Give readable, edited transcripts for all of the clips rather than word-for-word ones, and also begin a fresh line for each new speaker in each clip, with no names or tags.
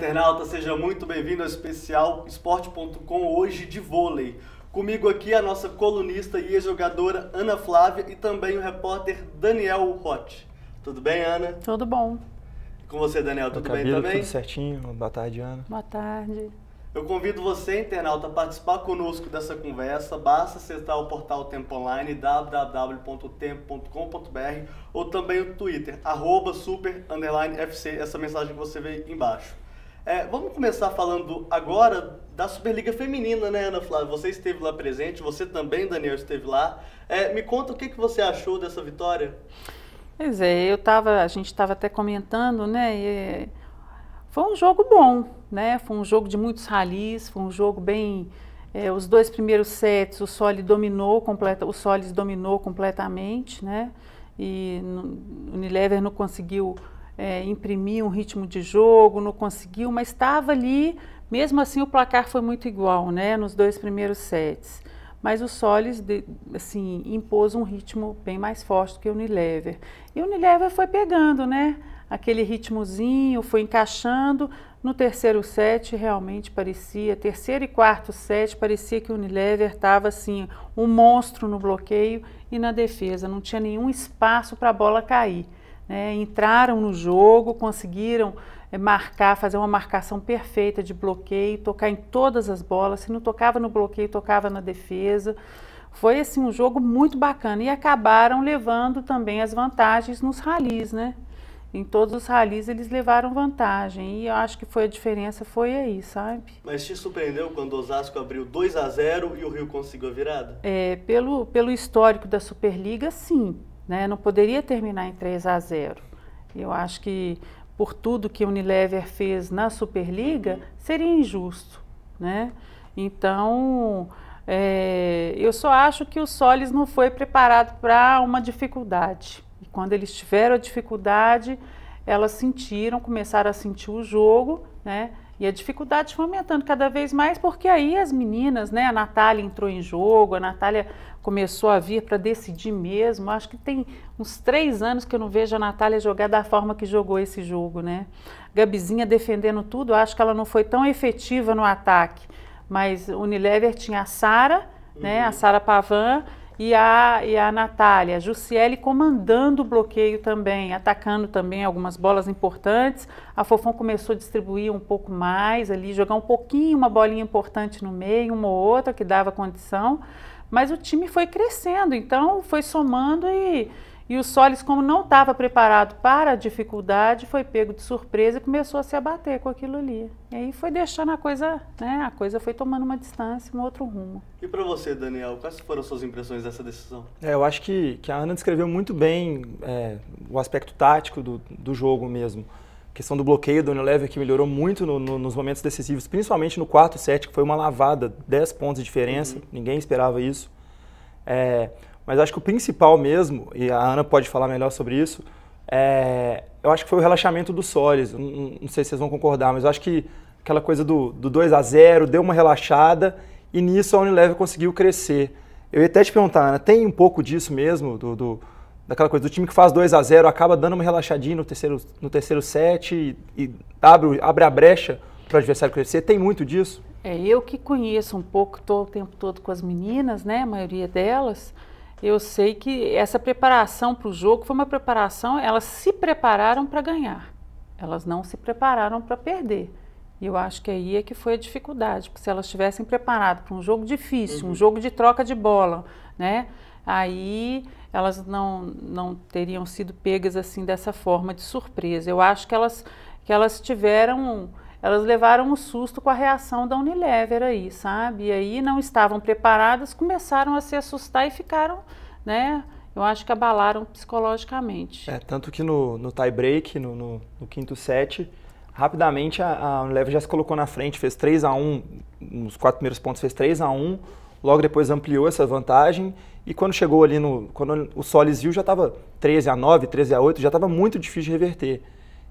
internauta, seja muito bem-vindo ao especial Esporte.com, hoje de vôlei. Comigo aqui a nossa colunista e ex-jogadora Ana Flávia e também o repórter Daniel Rotti. Tudo bem, Ana?
Tudo bom.
E com você, Daniel, tudo bem também?
Tudo certinho. Boa tarde, Ana.
Boa tarde.
Eu convido você, internauta, a participar conosco dessa conversa. Basta acessar o portal Tempo Online, www.tempo.com.br, ou também o Twitter, @super_FC, essa mensagem que você vê embaixo. Vamos começar falando agora da Superliga Feminina, né, Ana Flávia? Você esteve lá presente, você também, Daniel, esteve lá. Me conta o que você achou dessa vitória.
Pois é, a gente estava até comentando, né? Foi um jogo bom, né? Foi um jogo de muitos rallies, foi um jogo bem... os dois primeiros sets, o Solis dominou completamente, né? E o Unilever não conseguiu imprimir um ritmo de jogo, não conseguiu, mas estava ali. Mesmo assim, o placar foi muito igual, né? Nos dois primeiros sets. Mas o Solis, assim, impôs um ritmo bem mais forte do que o Unilever. E o Unilever foi pegando, né? Aquele ritmozinho, foi encaixando. No terceiro set, realmente parecia, terceiro e quarto set, parecia que o Unilever estava, assim, um monstro no bloqueio e na defesa. Não tinha nenhum espaço para a bola cair, né? Entraram no jogo, conseguiram fazer uma marcação perfeita de bloqueio, tocar em todas as bolas. Se não tocava no bloqueio, tocava na defesa. Foi assim um jogo muito bacana e acabaram levando também as vantagens nos rallies, né? Em todos os rallies eles levaram vantagem e eu acho que a diferença foi aí, sabe?
Mas te surpreendeu quando o Osasco abriu 2-0 e o Rio conseguiu a virada?
Pelo histórico da Superliga, sim, né? Não poderia terminar em 3-0. Eu acho que por tudo que o Unilever fez na Superliga, seria injusto, né? Então, eu só acho que o Solis não foi preparado para uma dificuldade. E quando eles tiveram a dificuldade, elas começaram a sentir o jogo, né? E a dificuldade foi aumentando cada vez mais, porque aí as meninas, né? A Natália entrou em jogo, a Natália começou a vir para decidir mesmo. Acho que tem uns 3 anos que eu não vejo a Natália jogar da forma que jogou esse jogo, né? Gabizinha defendendo tudo, acho que ela não foi tão efetiva no ataque. Mas o Unilever tinha a Sara, né? A Sara Pavan e a Natália. A Jussiele comandando o bloqueio também, atacando também algumas bolas importantes. A Fofão começou a distribuir um pouco mais ali, jogar um pouquinho, uma bolinha importante no meio, uma ou outra que dava condição. Mas o time foi crescendo, então foi somando e o Solis, como não estava preparado para a dificuldade, foi pego de surpresa e começou a se abater com aquilo ali. E aí foi deixando a coisa, né? A coisa foi tomando uma distância, um outro rumo.
E para você, Daniel, quais foram as suas impressões dessa decisão?
Eu acho que a Ana descreveu muito bem o aspecto tático do jogo mesmo. A questão do bloqueio do Unilever, que melhorou muito nos momentos decisivos, principalmente no quarto set, que foi uma lavada, 10 pontos de diferença, ninguém esperava isso. Mas acho que o principal mesmo, e a Ana pode falar melhor sobre isso, eu acho que foi o relaxamento do Solis. Não sei se vocês vão concordar, mas eu acho que aquela coisa do 2-0 deu uma relaxada e nisso a Unilever conseguiu crescer. Eu ia até te perguntar, Ana, tem um pouco disso mesmo, daquela coisa do time que faz 2-0, acaba dando uma relaxadinha no terceiro set e abre a brecha para o adversário crescer? Tem muito disso?
Eu que conheço um pouco, estou o tempo todo com as meninas, né, a maioria delas, eu sei que essa preparação para o jogo foi uma preparação, elas se prepararam para ganhar, elas não se prepararam para perder. E eu acho que aí é que foi a dificuldade, porque se elas estivessem preparadas para um jogo difícil, um jogo de troca de bola, né, aí elas não teriam sido pegas assim dessa forma de surpresa. Eu acho que elas levaram um susto com a reação da Unilever aí, sabe? E aí não estavam preparadas, começaram a se assustar e ficaram, né? Eu acho que abalaram psicologicamente.
Tanto que no tie break, no quinto set, rapidamente a Unilever já se colocou na frente, fez 3-1, nos 4 primeiros pontos fez 3-1, logo depois ampliou essa vantagem e quando chegou ali, quando o Solis viu, já estava 13-9, 13-8, já estava muito difícil de reverter.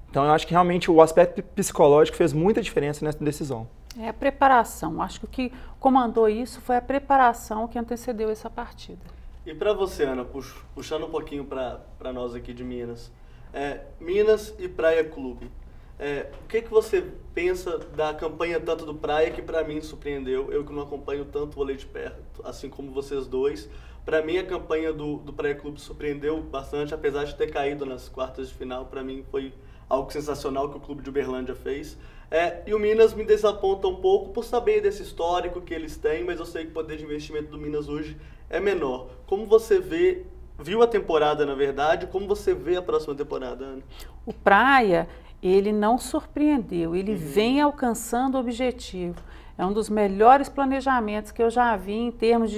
Então eu acho que realmente o aspecto psicológico fez muita diferença nessa decisão.
A preparação, acho que o que comandou isso foi a preparação que antecedeu essa partida.
E para você, Ana, puxando um pouquinho para nós aqui de Minas, Minas e Praia Clube, O que você pensa da campanha tanto do Praia, que para mim surpreendeu, eu que não acompanho tanto o vôlei de perto, assim como vocês dois. Para mim a campanha do Praia Clube surpreendeu bastante, apesar de ter caído nas quartas de final. Para mim foi algo sensacional que o clube de Uberlândia fez. E o Minas me desaponta um pouco por saber desse histórico que eles têm, mas eu sei que o poder de investimento do Minas hoje é menor. Como você viu a temporada, na verdade, como você vê a próxima temporada, Ana?
O Praia, ele não surpreendeu, ele vem alcançando o objetivo. É um dos melhores planejamentos que eu já vi em termos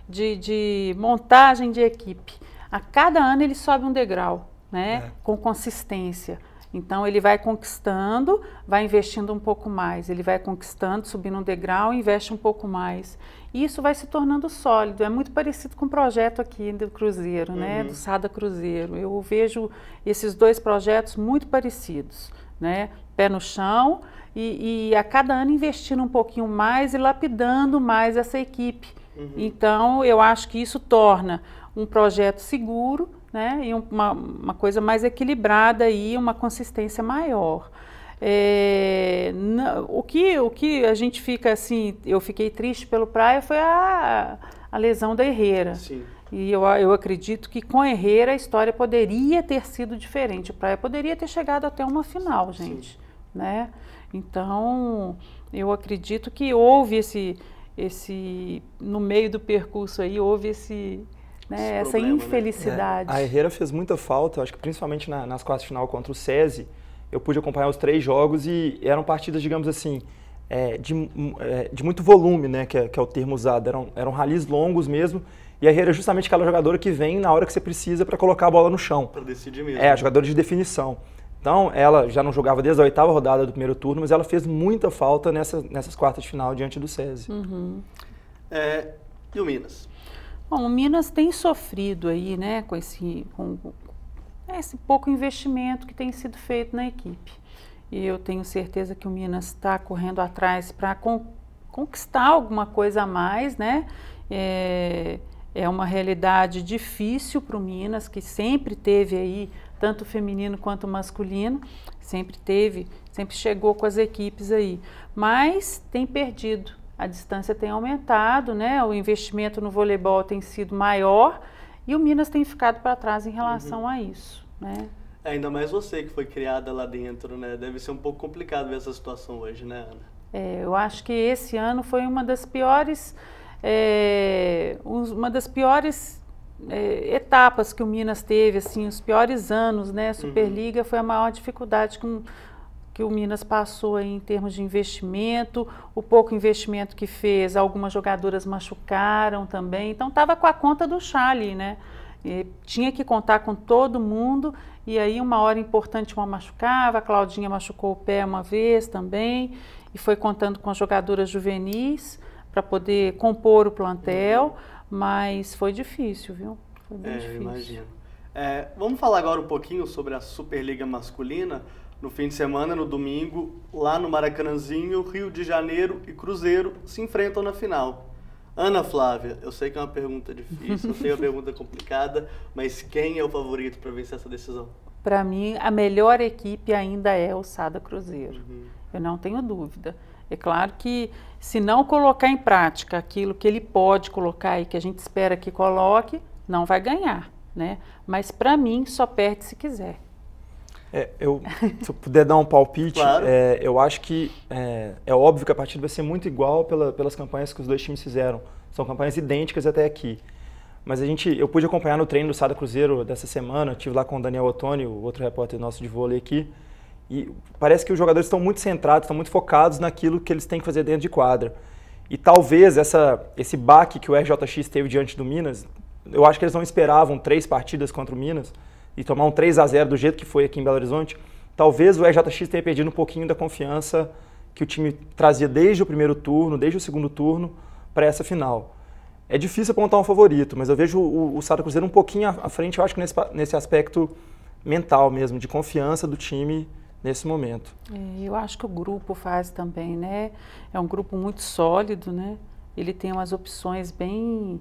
de montagem de equipe. A cada ano ele sobe um degrau, né? Com consistência. Então ele vai conquistando, vai investindo um pouco mais. Ele vai conquistando, subindo um degrau, investe um pouco mais. E isso vai se tornando sólido. É muito parecido com o projeto aqui do Cruzeiro, né? Do Sada Cruzeiro. Eu vejo esses dois projetos muito parecidos, né? Pé no chão e a cada ano investindo um pouquinho mais e lapidando mais essa equipe. Então eu acho que isso torna um projeto seguro, né? E uma coisa mais equilibrada e uma consistência maior. O que a gente fica assim, eu fiquei triste pelo Praia foi a lesão da Herrera.
Sim.
E eu acredito que com a Herrera a história poderia ter sido diferente. O Praia poderia ter chegado até uma final, gente. Né? Então, eu acredito que houve no meio do percurso aí, houve essa
problema,
infelicidade.
A Herrera fez muita falta, acho que principalmente nas quartas de final contra o SESI. Eu pude acompanhar os 3 jogos e eram partidas, digamos assim, de muito volume, né, que é o termo usado. Eram ralis longos mesmo. E a Herrera é justamente aquela jogadora que vem na hora que você precisa para colocar a bola no chão.
Para decidir mesmo.
A jogadora de definição. Então, ela já não jogava desde a 8ª rodada do primeiro turno, mas ela fez muita falta nessas quartas de final diante do SESI.
E o Minas?
Bom, o Minas tem sofrido aí, né, com esse pouco investimento que tem sido feito na equipe. E eu tenho certeza que o Minas está correndo atrás para conquistar alguma coisa a mais, né? É uma realidade difícil para o Minas, que sempre teve aí, tanto feminino quanto masculino, sempre chegou com as equipes aí, mas tem perdido, a distância tem aumentado, né? O investimento no voleibol tem sido maior e o Minas tem ficado para trás em relação a isso, né?
Ainda mais você que foi criada lá dentro, né? Deve ser um pouco complicado ver essa situação hoje, né, Ana?
Eu acho que esse ano foi uma das piores etapas que o Minas teve, assim, os piores anos, né? A Superliga foi a maior dificuldade que o Minas passou aí em termos de investimento, o pouco investimento que fez, algumas jogadoras machucaram também, então estava com a conta do Charlie, né? E tinha que contar com todo mundo, e aí uma hora importante uma machucava, a Claudinha machucou o pé uma vez também, e foi contando com as jogadoras juvenis para poder compor o plantel, mas foi difícil, viu? Foi bem difícil.
Imagino. Vamos falar agora um pouquinho sobre a Superliga masculina. No fim de semana, no domingo, lá no Maracanãzinho, Rio de Janeiro e Cruzeiro se enfrentam na final. Ana Flávia, eu sei que é uma pergunta difícil, eu sei que é uma pergunta complicada, mas quem é o favorito para vencer essa decisão?
Para mim, a melhor equipe ainda é o Sada Cruzeiro. Eu não tenho dúvida. É claro que se não colocar em prática aquilo que ele pode colocar e que a gente espera que coloque, não vai ganhar, né? Mas para mim só perde se quiser.
Se eu puder dar um palpite,
claro.
Eu acho que é óbvio que a partida vai ser muito igual pelas campanhas que os dois times fizeram. São campanhas idênticas até aqui. Mas eu pude acompanhar no treino do Sada Cruzeiro dessa semana, estive lá com o Daniel Ottoni, o outro repórter nosso de vôlei aqui, e parece que os jogadores estão muito centrados, estão muito focados naquilo que eles têm que fazer dentro de quadra. E talvez esse baque que o RJX teve diante do Minas, eu acho que eles não esperavam 3 partidas contra o Minas e tomar um 3-0 do jeito que foi aqui em Belo Horizonte. Talvez o RJX tenha perdido um pouquinho da confiança que o time trazia desde o primeiro turno, desde o segundo turno, para essa final. É difícil apontar um favorito, mas eu vejo o Sada Cruzeiro um pouquinho à frente, eu acho que nesse aspecto mental mesmo, de confiança do time nesse momento.
Eu acho que o grupo faz também, né? É um grupo muito sólido, né? Ele tem umas opções bem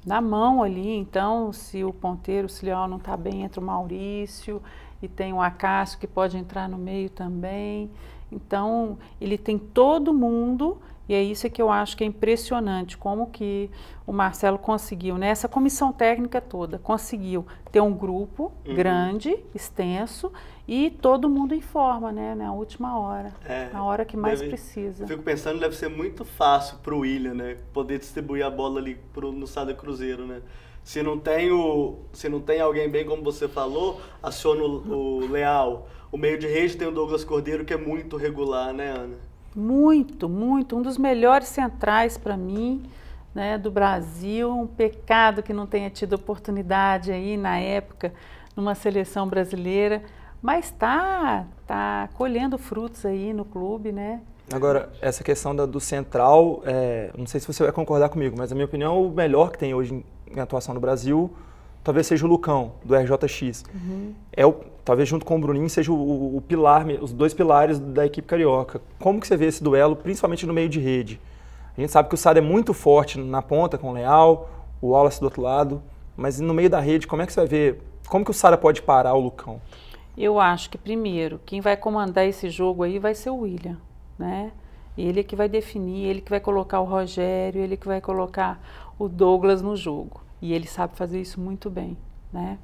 na mão ali, então se o ponteiro, o Cilial não está bem, entra o Maurício, e tem o Acácio que pode entrar no meio também. Então, ele tem todo mundo, e é isso que eu acho que é impressionante, como que o Marcelo conseguiu, nessa comissão técnica toda, conseguiu ter um grupo grande, extenso, e todo mundo em forma, né, na última hora, na hora que mais precisa.
Fico pensando, deve ser muito fácil para o William, né, poder distribuir a bola ali no Sada Cruzeiro, né. Se não tem alguém bem como você falou, aciona o Leal. O meio de rede tem o Douglas Cordeiro, que é muito regular, né, Ana?
Muito, muito. Um dos melhores centrais para mim, né, do Brasil. Um pecado que não tenha tido oportunidade aí na época numa seleção brasileira. Mas tá colhendo frutos aí no clube, né?
Agora, essa questão do central, não sei se você vai concordar comigo, mas na minha opinião, o melhor que tem hoje em atuação no Brasil talvez seja o Lucão, do RJX. Talvez junto com o Bruninho seja o pilar, os dois pilares da equipe carioca. Como que você vê esse duelo, principalmente no meio de rede? A gente sabe que o Sada é muito forte na ponta com o Leal, o Wallace do outro lado, mas no meio da rede, como é que você vai ver, como que o Sada pode parar o Lucão?
Eu acho que primeiro, quem vai comandar esse jogo aí vai ser o William, né? Ele que vai definir, ele que vai colocar o Rogério, ele que vai colocar o Douglas no jogo. E ele sabe fazer isso muito bem, né?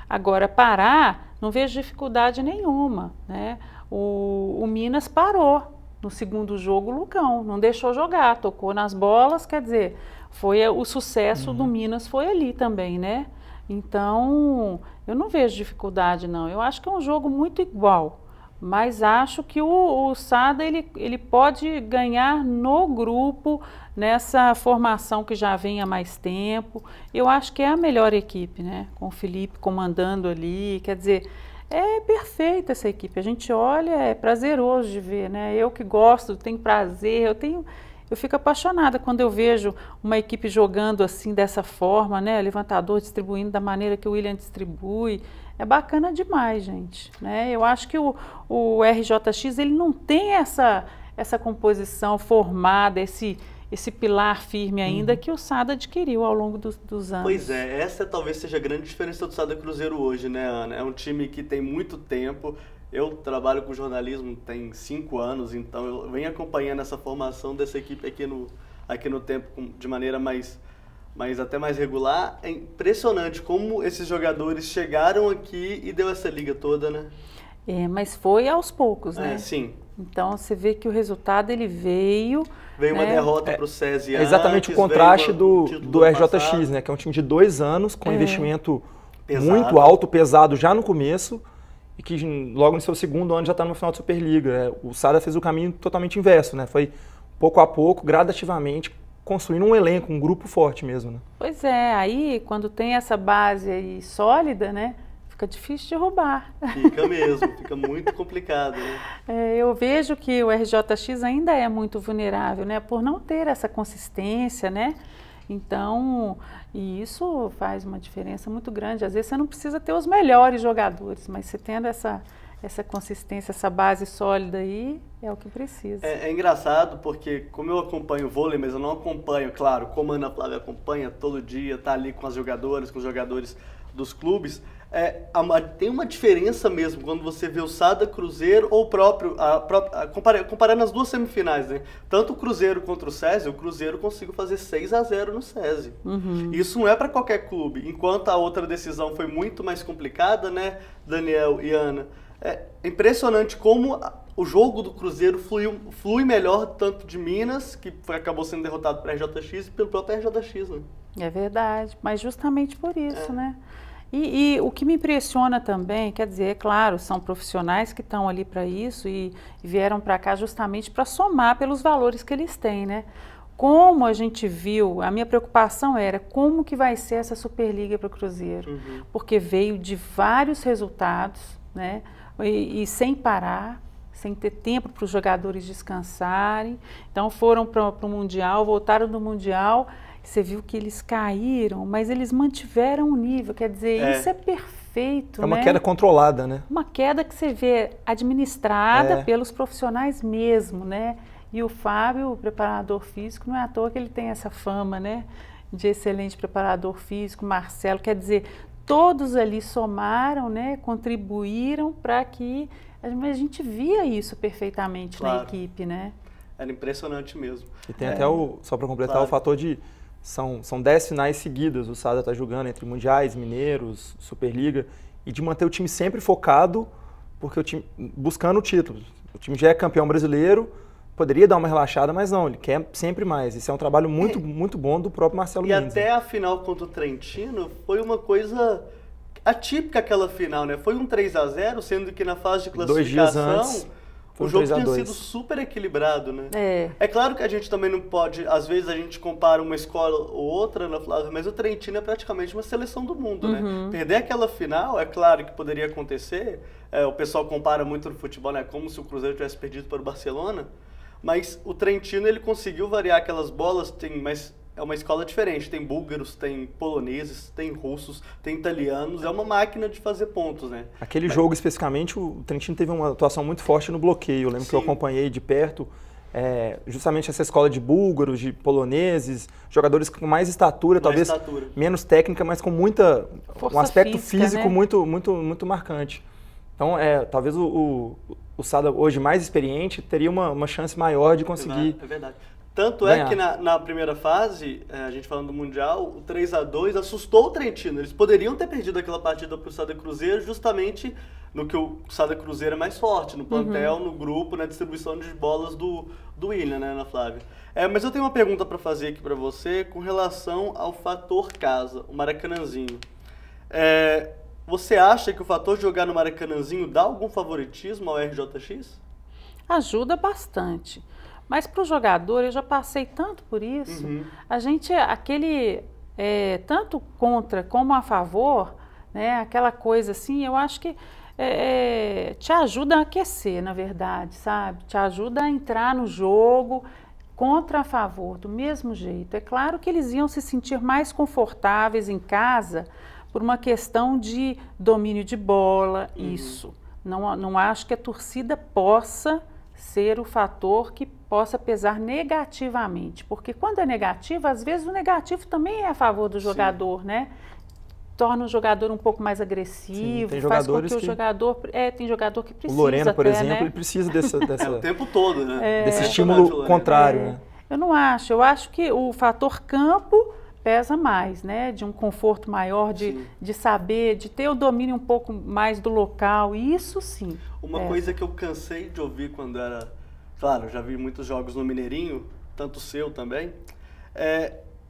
Agora, parar, não vejo dificuldade nenhuma, né? O Minas parou no segundo jogo o Lucão, não deixou jogar, tocou nas bolas, quer dizer, foi o sucesso do Minas foi ali também, né? Então, eu não vejo dificuldade não, eu acho que é um jogo muito igual, mas acho que o Sada ele pode ganhar no grupo, nessa formação que já vem há mais tempo. Eu acho que é a melhor equipe, né? Com o Felipe comandando ali, quer dizer, é perfeita essa equipe. A gente olha, é prazeroso de ver, né? Eu que gosto, tenho prazer, eu fico apaixonada quando eu vejo uma equipe jogando assim, dessa forma, né? Levantador distribuindo da maneira que o William distribui. É bacana demais, gente, né? Eu acho que o RJX, ele não tem essa composição formada, esse pilar firme ainda que o Sada adquiriu ao longo dos anos.
Pois é, essa talvez seja a grande diferença do Sada Cruzeiro hoje, né, Ana? É um time que tem muito tempo. Eu trabalho com jornalismo tem 5 anos, então eu venho acompanhando essa formação dessa equipe aqui no tempo de maneira até mais regular. É impressionante como esses jogadores chegaram aqui e deu essa liga toda, né?
Mas foi aos poucos, né?
Sim.
Então você vê que o resultado ele veio.
Veio uma derrota para o SESI.
Exatamente o contraste do RJX, né? Que é um time de 2 anos com investimento muito alto, pesado já no começo, e que logo no seu segundo ano já está no final de Superliga. O Sada fez o caminho totalmente inverso, né? Foi pouco a pouco, gradativamente, construindo um elenco, um grupo forte mesmo, né?
Pois é, aí quando tem essa base aí sólida, né? Fica difícil de roubar.
Fica mesmo, fica muito complicado, né?
Eu vejo que o RJX ainda é muito vulnerável, né? Por não ter essa consistência, né? Então, e isso faz uma diferença muito grande. Às vezes você não precisa ter os melhores jogadores, mas você tendo essa consistência, essa base sólida aí, é o que precisa.
É engraçado porque, como eu acompanho o vôlei, mas eu não acompanho, claro, como a Ana Flávia acompanha todo dia, tá ali com as jogadoras, com os jogadores dos clubes, tem uma diferença mesmo quando você vê o Sada Cruzeiro ou comparando as duas semifinais, né? Tanto o Cruzeiro contra o SESI, o Cruzeiro conseguiu fazer 6-0 no SESI. Isso não é para qualquer clube, enquanto a outra decisão foi muito mais complicada, né, Daniel e Ana? É impressionante como o jogo do Cruzeiro flui melhor tanto de Minas, que acabou sendo derrotado pela RJX, e pelo próprio RJX, né?
É verdade, mas justamente por isso, né? E o que me impressiona também, quer dizer, é claro, são profissionais que estão ali para isso e vieram para cá justamente para somar pelos valores que eles têm, né? Como a gente viu, a minha preocupação era como que vai ser essa Superliga para o Cruzeiro, porque veio de vários resultados, né? E sem parar, sem ter tempo para os jogadores descansarem. Então foram para o Mundial, voltaram do Mundial. Você viu que eles caíram, mas eles mantiveram o nível. Quer dizer, isso é perfeito,
né? É uma queda controlada, né?
Uma queda que você vê administrada pelos profissionais mesmo, né? E o Fábio, o preparador físico, não é à toa que ele tem essa fama, né? De excelente preparador físico, Marcelo. Quer dizer, todos ali somaram, né, contribuíram para que a gente via isso perfeitamente na equipe, né?
Era impressionante mesmo.
E tem até só para completar, o fator de são 10 finais seguidas o Sada está jogando entre mundiais, mineiros, Superliga, e de manter o time sempre focado, porque o time buscando o título. O time já é campeão brasileiro, poderia dar uma relaxada, mas não, ele quer sempre mais. Isso é um trabalho muito bom do próprio Marcelo Mendes.
E até a final contra o Trentino foi uma coisa atípica aquela final, né? Foi um 3-0, sendo que na fase de classificação
2 dias antes,
o jogo tinha sido super equilibrado, né? É claro que a gente também não pode, às vezes a gente compara uma escola ou outra, Ana Flávia, mas o Trentino é praticamente uma seleção do mundo, né? Perder aquela final, é claro que poderia acontecer, o pessoal compara muito no futebol, né? Como se o Cruzeiro tivesse perdido para o Barcelona, mas o Trentino, ele conseguiu variar aquelas bolas, mas é uma escola diferente, tem búlgaros, tem poloneses, tem russos, tem italianos, é uma máquina de fazer pontos, né?
Aquele jogo especificamente, o Trentino teve uma atuação muito forte no bloqueio, eu lembro que eu acompanhei de perto, justamente essa escola de búlgaros, de poloneses, jogadores com mais estatura, talvez menos técnica, mas com um aspecto físico, né? muito marcante. Então, talvez o Sada hoje mais experiente teria uma chance maior de conseguir.
É verdade. Tanto é que na primeira fase, a gente falando do Mundial, o 3-2 assustou o Trentino. Eles poderiam ter perdido aquela partida para o Sada Cruzeiro justamente no que o Sada Cruzeiro é mais forte, no plantel, no grupo, na distribuição de bolas do William, né, Ana Flávia? Mas eu tenho uma pergunta para fazer aqui para você com relação ao fator casa, o Maracanãzinho. Você acha que o fator de jogar no Maracanãzinho dá algum favoritismo ao RJX?
Ajuda bastante. Mas para o jogador, eu já passei tanto por isso, a gente, tanto contra como a favor, né, aquela coisa assim, eu acho que te ajuda a aquecer, na verdade, sabe? Te ajuda a entrar no jogo contra a favor, do mesmo jeito. É claro que eles iam se sentir mais confortáveis em casa por uma questão de domínio de bola, isso. Não acho que a torcida possa ser o fator que possa pesar negativamente, porque quando é negativo, às vezes o negativo também é a favor do jogador, né? Torna o jogador um pouco mais agressivo,
tem
faz com que o jogador... tem jogador que precisa.
O Lorena, por exemplo,
né?
Ele precisa dessa
o tempo todo, né?
Desse estímulo contrário, né?
Eu não acho. Eu acho que o fator campo pesa mais, né? De um conforto maior, de saber, de ter o domínio um pouco mais do local, isso sim.
Uma coisa que eu cansei de ouvir quando era... Claro, já vi muitos jogos no Mineirinho, tanto o seu também,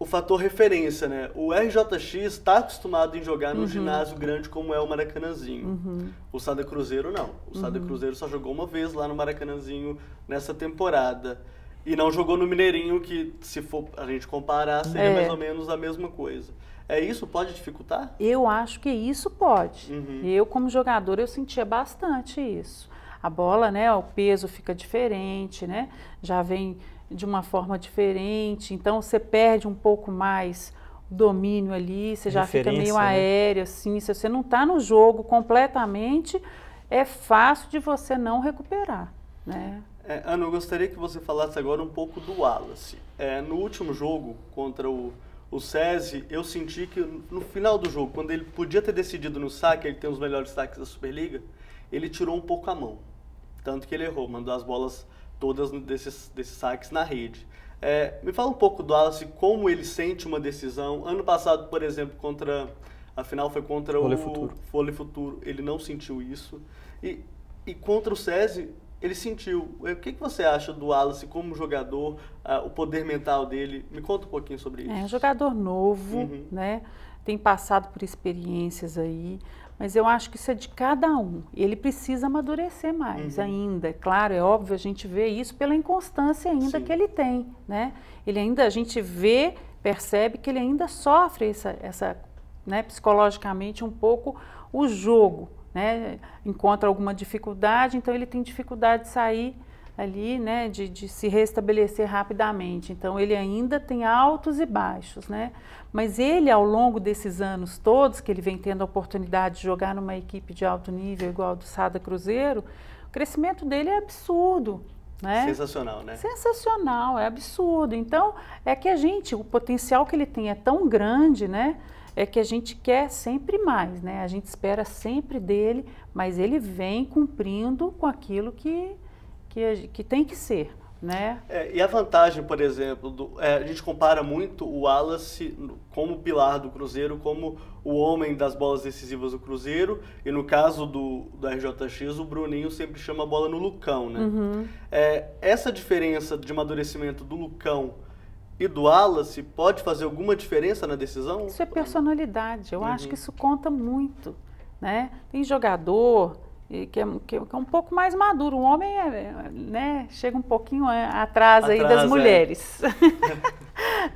o fator referência, né? O RJX está acostumado em jogar num ginásio grande como é o Maracanãzinho. O Sada Cruzeiro não. O Sada Cruzeiro só jogou uma vez lá no Maracanãzinho nessa temporada. E não jogou no Mineirinho, que se for a gente comparar, seria mais ou menos a mesma coisa. Isso pode dificultar?
Eu acho que isso pode. Eu, como jogador, eu sentia bastante isso. A bola, né, o peso fica diferente, né? Já vem de uma forma diferente, então você perde um pouco mais o domínio ali, você já fica meio aéreo, assim, se você não está no jogo completamente, é fácil de você não recuperar, né?
Ana, eu gostaria que você falasse agora um pouco do Wallace. No último jogo contra o SESI, eu senti que no final do jogo, quando ele podia ter decidido no saque, ele tem os melhores saques da Superliga, ele tirou um pouco a mão. Tanto que ele errou, mandou as bolas todas desses saques na rede. Me fala um pouco do Wallace, como ele sente uma decisão. Ano passado, por exemplo, a final foi contra o Vôlei Futuro, ele não sentiu isso. E contra o SESI, ele sentiu. O que você acha do Wallace como jogador, o poder mental dele? Me conta um pouquinho sobre isso.
É um jogador novo, né? Tem passado por experiências aí, mas eu acho que isso é de cada um. Ele precisa amadurecer mais ainda. Claro, é óbvio, a gente vê isso pela inconstância ainda que ele tem, né? A gente vê, percebe que ele ainda sofre né, psicologicamente um pouco o jogo, né? Encontra alguma dificuldade, então ele tem dificuldade de sair ali, né, de se restabelecer rapidamente. Então ele ainda tem altos e baixos, né? Mas ele, ao longo desses anos todos que ele vem tendo a oportunidade de jogar numa equipe de alto nível igual ao do Sada Cruzeiro, o crescimento dele é absurdo, né?
Sensacional, né?
Sensacional, é absurdo. Então, é que o potencial que ele tem é tão grande, né? é que a gente quer sempre mais, né? A gente espera sempre dele, mas ele vem cumprindo com aquilo que tem que ser, né?
E a vantagem, por exemplo, a gente compara muito o Wallace como pilar do Cruzeiro, como o homem das bolas decisivas do Cruzeiro, e no caso do RJX, o Bruninho sempre chama a bola no Lucão, né?
Uhum.
Essa diferença de amadurecimento do Lucão e do Wallace pode fazer alguma diferença na decisão?
Isso é personalidade, eu acho que isso conta muito, né? Tem jogador que é um pouco mais maduro, o homem né, chega um pouquinho atrás aí das mulheres,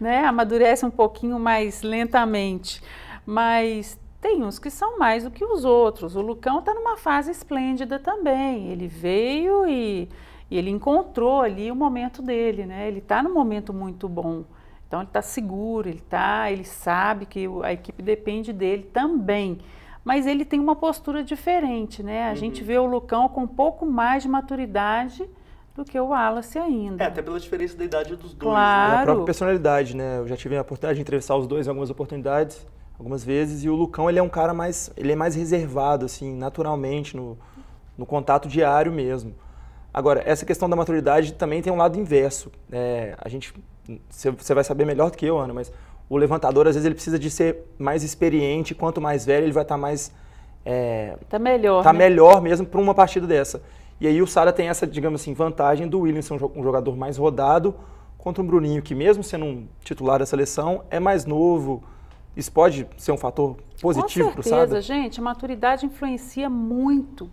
né? Amadurece um pouquinho mais lentamente, mas tem uns que são mais do que os outros. O Lucão está numa fase esplêndida também, ele veio e ele encontrou ali o momento dele, né? Ele está num momento muito bom, então ele está seguro, ele sabe que a equipe depende dele também, mas ele tem uma postura diferente, né? A gente vê o Lucão com um pouco mais de maturidade do que o Wallace ainda.
Até pela diferença da idade dos dois.
Claro.
Né? A própria personalidade, né? Eu já tive a oportunidade de entrevistar os dois em algumas oportunidades, algumas vezes, e o Lucão, ele é um cara ele é mais reservado, assim, naturalmente, no contato diário mesmo. Agora, essa questão da maturidade também tem um lado inverso. Você vai saber melhor do que eu, Ana, mas o levantador, às vezes, ele precisa de ser mais experiente. Quanto mais velho, ele vai estar mais...
Tá melhor,
tá
né?
melhor mesmo para uma partida dessa. E aí o Sara tem essa, digamos assim, vantagem do William ser um jogador mais rodado contra um Bruninho, que mesmo sendo um titular da seleção, é mais novo. Isso pode ser um fator positivo para o Sara?
Com certeza, gente. A maturidade influencia muito.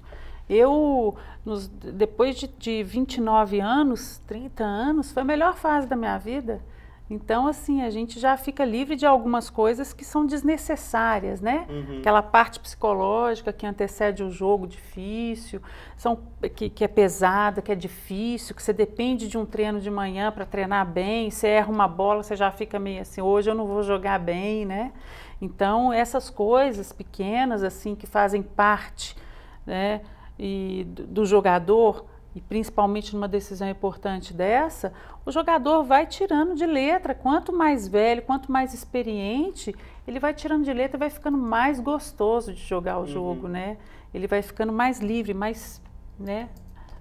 Depois de 29 anos, 30 anos, foi a melhor fase da minha vida. Então, assim, a gente já fica livre de algumas coisas que são desnecessárias, né? Aquela parte psicológica que antecede o jogo difícil, que é pesada, que é difícil, que você depende de um treino de manhã para treinar bem, você erra uma bola, você já fica meio assim, hoje eu não vou jogar bem, né? Então, essas coisas pequenas, assim, que fazem parte, né, do jogador, e principalmente numa decisão importante dessa, o jogador vai tirando de letra. Quanto mais velho, quanto mais experiente, ele vai tirando de letra e vai ficando mais gostoso de jogar o jogo, né? Ele vai ficando mais livre, mais, né,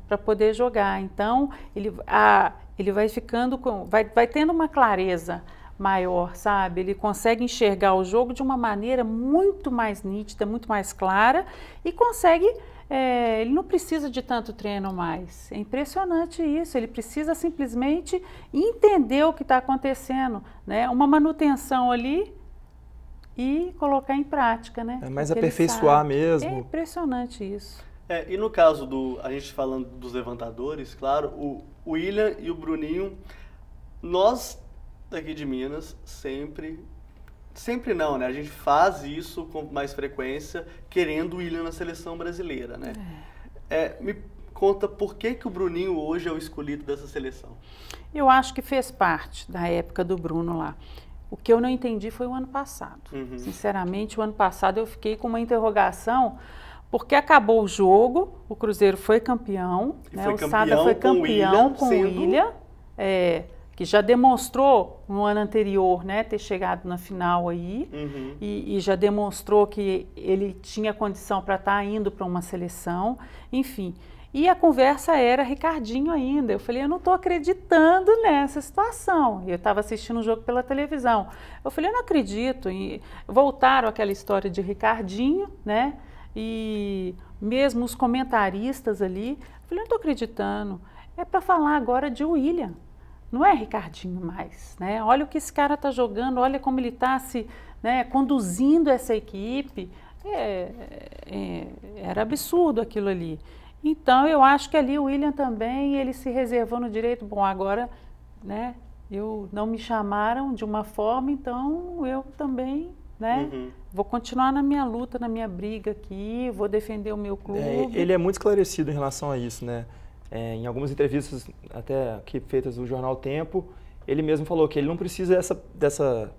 para poder jogar. Então, ele vai ficando, vai tendo uma clareza maior, sabe? Ele consegue enxergar o jogo de uma maneira muito mais nítida, muito mais clara e consegue... ele não precisa de tanto treino mais. É impressionante isso. Ele precisa simplesmente entender o que está acontecendo, né? Uma manutenção ali e colocar em prática, né?
É mais aperfeiçoar mesmo.
É impressionante isso.
E no caso a gente falando dos levantadores, claro, o William e o Bruninho, nós daqui de Minas sempre não, né? A gente faz isso com mais frequência, querendo o William na seleção brasileira, né? Me conta por que o Bruninho hoje é o escolhido dessa seleção.
Eu acho que fez parte da época do Bruno lá. O que eu não entendi foi o ano passado. Sinceramente, o ano passado eu fiquei com uma interrogação, porque acabou o jogo, o Cruzeiro foi campeão, né? O Sada foi campeão com o William, que já demonstrou no ano anterior, né, ter chegado na final aí, e já demonstrou que ele tinha condição para estar indo para uma seleção, enfim. E a conversa era Ricardinho ainda. Eu falei, eu não estou acreditando nessa situação. Eu estava assistindo o jogo pela televisão. Eu falei, eu não acredito. E voltaram aquela história de Ricardinho, né, e mesmo os comentaristas ali. Eu falei, eu não estou acreditando. É para falar agora de William. Não é Ricardinho mais, né? Olha o que esse cara está jogando, olha como ele está conduzindo essa equipe. Era absurdo aquilo ali. Então, eu acho que ali o William também, ele se reservou no direito. Bom, agora, né, não me chamaram de uma forma, então eu também, né, vou continuar na minha luta, na minha briga aqui, vou defender o meu clube.
Ele é muito esclarecido em relação a isso, né? Em algumas entrevistas, até aqui feitas no Jornal Tempo, ele mesmo falou que ele não precisa dessa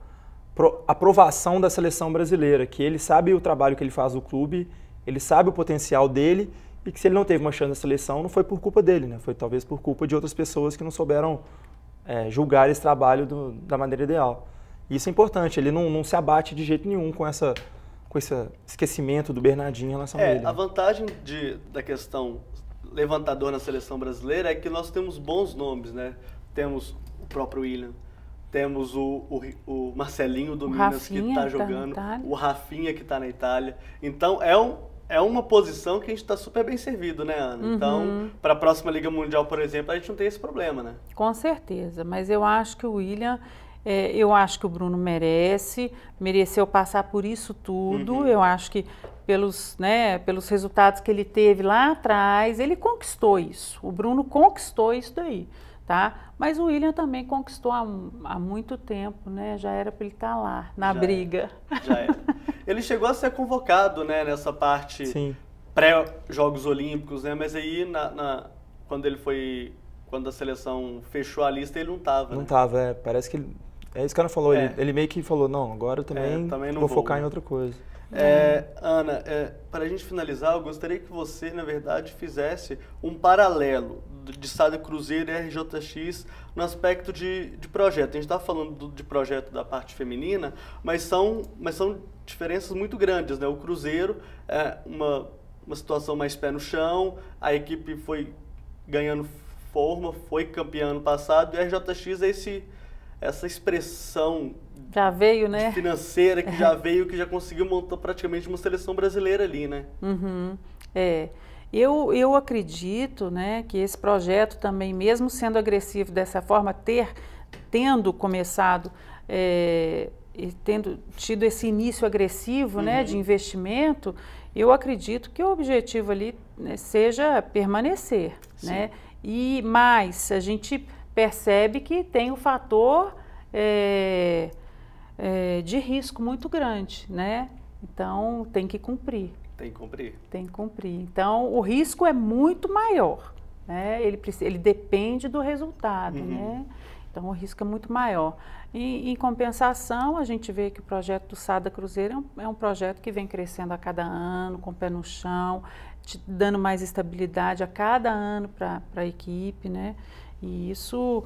aprovação da seleção brasileira, que ele sabe o trabalho que ele faz no clube, ele sabe o potencial dele, e que se ele não teve uma chance na seleção, não foi por culpa dele, né? Foi talvez por culpa de outras pessoas que não souberam julgar esse trabalho da maneira ideal. E isso é importante, ele não se abate de jeito nenhum com esse esquecimento do Bernardinho em relação a ele.
A vantagem da questão levantador na seleção brasileira é que nós temos bons nomes, né? Temos o próprio William, temos o Marcelinho do Minas, que está jogando, o Rafinha, que está na Itália. Então, é uma posição que a gente está super bem servido, né, Ana? Então, para a próxima Liga Mundial, por exemplo, a gente não tem esse problema, né?
Com certeza, mas eu acho que o William, eu acho que o Bruno mereceu passar por isso tudo. Eu acho que pelos resultados que ele teve lá atrás, ele conquistou isso. O Bruno conquistou isso daí, tá? Mas o William também conquistou há muito tempo, né? Já era para ele estar lá, na briga.
Já era. Ele chegou a ser convocado, né, nessa parte pré-Jogos Olímpicos, né? Mas aí, quando a seleção fechou a lista, ele não estava.
Não estava, parece que é isso que a Ana falou, ele meio que falou, não, agora eu também
não
vou focar em outra coisa.
Ana, para a gente finalizar, eu gostaria que você, na verdade, fizesse um paralelo de Sada Cruzeiro e RJX no aspecto de projeto. A gente está falando de projeto da parte feminina, mas são diferenças muito grandes, né? O Cruzeiro é uma situação mais pé no chão, a equipe foi ganhando forma, foi campeã ano passado, e a RJX é essa expressão
já veio, né?
Financeira que já veio, que já conseguiu montar praticamente uma seleção brasileira ali, né?
Eu acredito, né, que esse projeto também, mesmo sendo agressivo dessa forma, tendo começado, tendo tido esse início agressivo, né, de investimento, eu acredito que o objetivo ali, né, seja permanecer, né? E mais, a gente percebe que tem o fator de risco muito grande, né? Então, tem que cumprir.
Tem que cumprir.
Tem que cumprir. Então, o risco é muito maior, né? Ele depende do resultado, né? Então, o risco é muito maior. E, em compensação, a gente vê que o projeto do Sada Cruzeiro é um projeto que vem crescendo a cada ano, com o pé no chão, dando mais estabilidade a cada ano para a equipe, né? E isso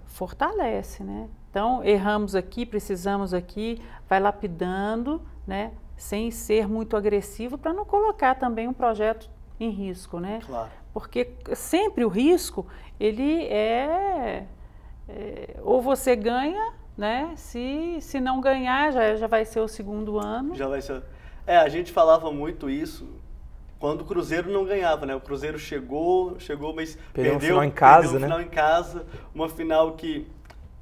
fortalece, né? Então, erramos aqui, precisamos aqui, vai lapidando, né? Sem ser muito agressivo, para não colocar também um projeto em risco, né?
Claro.
Porque sempre o risco, ele ou você ganha, né? Se não ganhar, já vai ser o segundo ano.
Já vai ser. A gente falava muito isso quando o Cruzeiro não ganhava, né? O Cruzeiro chegou, mas perdeu
um final em casa,
perdeu um final em casa, uma final que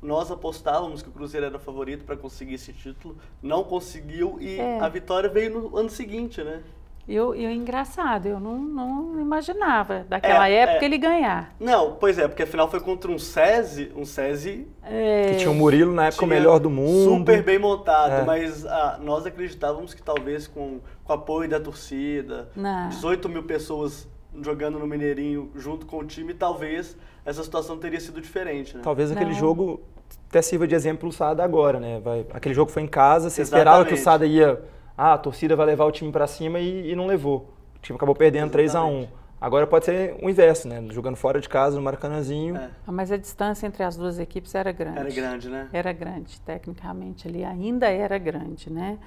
nós apostávamos que o Cruzeiro era favorito para conseguir esse título, não conseguiu e a vitória veio no ano seguinte, né?
Engraçado, eu não imaginava daquela época ele ganhar.
Não, pois porque a final foi contra um SESI
que tinha o Murilo na época o melhor do mundo.
Super bem montado, mas nós acreditávamos que talvez com o apoio da torcida, 18 mil pessoas jogando no Mineirinho junto com o time, talvez essa situação teria sido diferente, né?
Talvez aquele jogo até sirva de exemplo para o Sada agora, né? Aquele jogo foi em casa, você esperava que o Sada ia... a torcida vai levar o time para cima e não levou. O time acabou perdendo 3-1. Agora pode ser o inverso, né? Jogando fora de casa, no Maracanãzinho.
Mas a distância entre as duas equipes era grande.
Era grande, né?
Era grande, tecnicamente ali ainda era grande, né?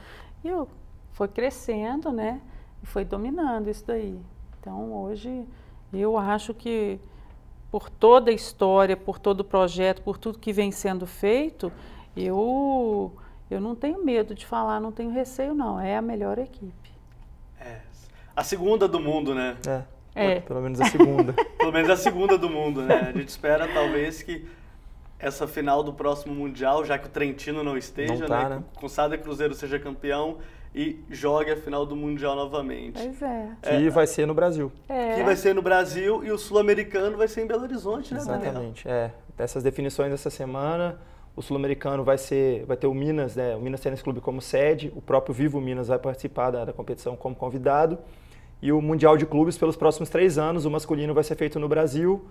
E foi crescendo, né? E foi dominando isso daí. Então, hoje, eu acho que por toda a história, por todo o projeto, por tudo que vem sendo feito, eu não tenho medo de falar, não tenho receio, não. É a melhor equipe.
A segunda do mundo, né?
Pelo menos a segunda.
Pelo menos a segunda do mundo, né? A gente espera, talvez, que essa final do próximo Mundial, já que o Trentino não esteja, né? Com o Sada Cruzeiro seja campeão e jogue a final do Mundial novamente.
Pois é.
Que vai ser no Brasil.
Que vai ser no Brasil e o Sul-Americano vai ser em Belo Horizonte, né, Daniel?
Exatamente. Essas definições dessa semana... O Sul-Americano vai ter o Minas, né? O Minas Tênis Clube como sede, o próprio Vivo Minas vai participar da competição como convidado, e o Mundial de Clubes pelos próximos 3 anos, o masculino vai ser feito no Brasil,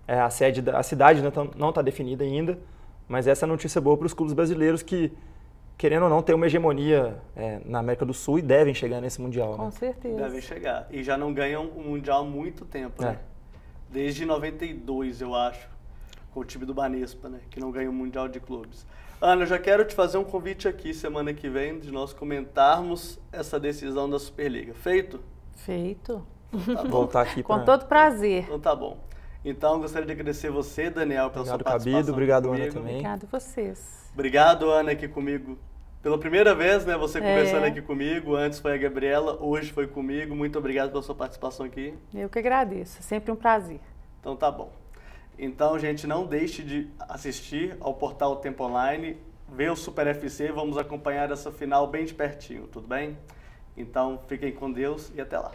a cidade não está definida ainda, mas essa é a notícia boa para os clubes brasileiros que, querendo ou não, têm uma hegemonia na América do Sul e devem chegar nesse Mundial.
Com certeza.
Devem chegar. E já não ganham o Mundial há muito tempo, né? Desde 92, eu acho. com o time do Banespa, né, que não ganha o Mundial de Clubes. Ana, eu já quero te fazer um convite aqui semana que vem de nós comentarmos essa decisão da Superliga. Feito?
Feito.
Tá bom.
Voltar aqui
Com todo prazer.
Então tá bom. Então, gostaria de agradecer você, Daniel, pela sua participação.
Cabido, obrigado, Ana,
comigo.
também.
Obrigada a vocês.
Obrigado, Ana, aqui comigo. Pela primeira vez, né, você conversando aqui comigo. Antes foi a Gabriela, hoje foi comigo. Muito obrigado pela sua participação aqui.
Eu que agradeço, é sempre um prazer.
Então tá bom. Então, gente, não deixe de assistir ao portal Tempo Online, ver o Super FC, vamos acompanhar essa final bem de pertinho, tudo bem? Então, fiquem com Deus e até lá.